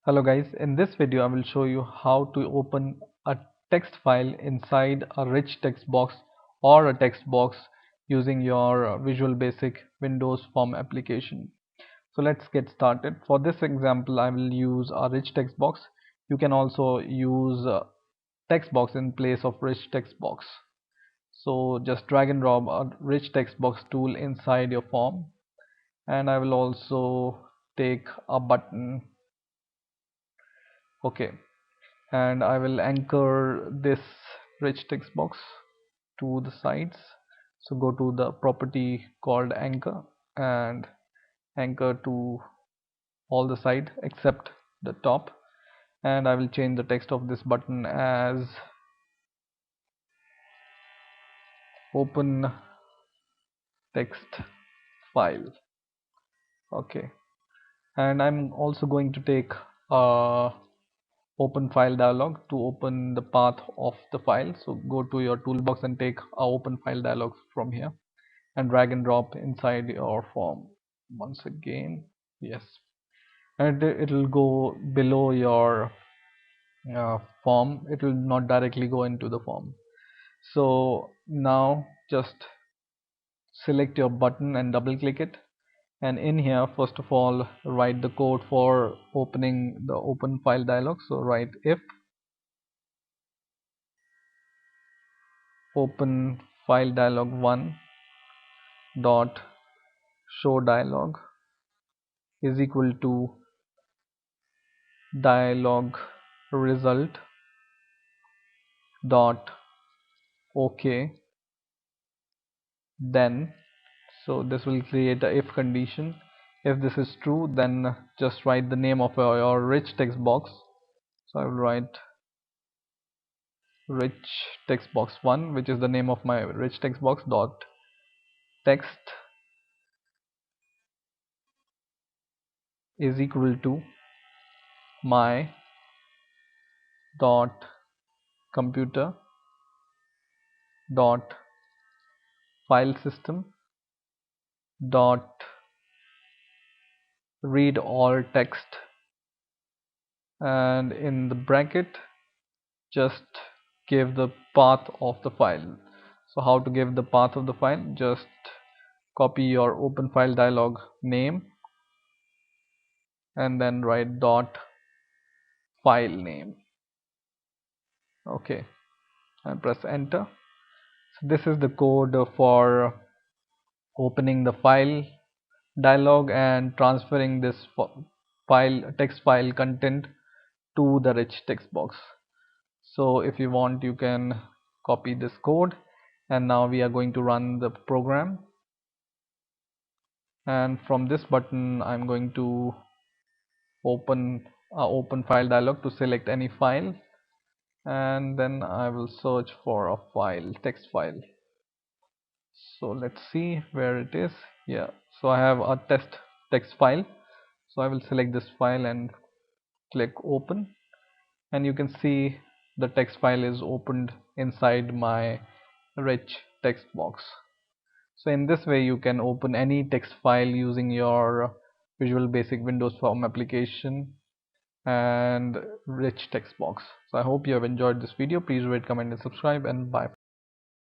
Hello guys, in this video I will show you how to open a text file inside a rich text box or a text box using your Visual Basic Windows Form application. So let's get started. For this example I will use a rich text box. You can also use text box in place of rich text box. So just drag and drop a rich text box tool inside your form, and I will also take a button. Okay, and I will anchor this rich text box to the sides. So go to the property called anchor and anchor to all the side except the top, and I will change the text of this button as open text file. Okay, and I'm also going to take a open file dialog to open the path of the file. So go to your toolbox and take a open file dialog from here and drag and drop inside your form once again. Yes, and it will go below your form. It will not directly go into the form. So now just select your button and double click it, and in here first of all write the code for opening the open file dialog. So write if open file dialog 1 dot show dialog is equal to dialog result dot OK, then so this will create a if condition. If this is true, then just write the name of your rich text box. So I will write rich text box 1, which is the name of my rich text box, dot text is equal to my dot computer dot file system dot read all text, and in the bracket just give the path of the file. So how to give the path of the file? Just copy your open file dialog name and then write dot file name. Okay, and press enter. So this is the code for opening the file dialog and transferring this text file content to the rich text box. So if you want, you can copy this code, and now we are going to run the program, and from this button I'm going to open file dialog to select any file, and then I will search for a file, text file. So let's see where it is. Yeah, so I have a text file, so I will select this file and click open, and you can see the text file is opened inside my rich text box. So in this way you can open any text file using your Visual Basic Windows Form application and rich text box. So I hope you have enjoyed this video. Please rate, comment and subscribe, and bye.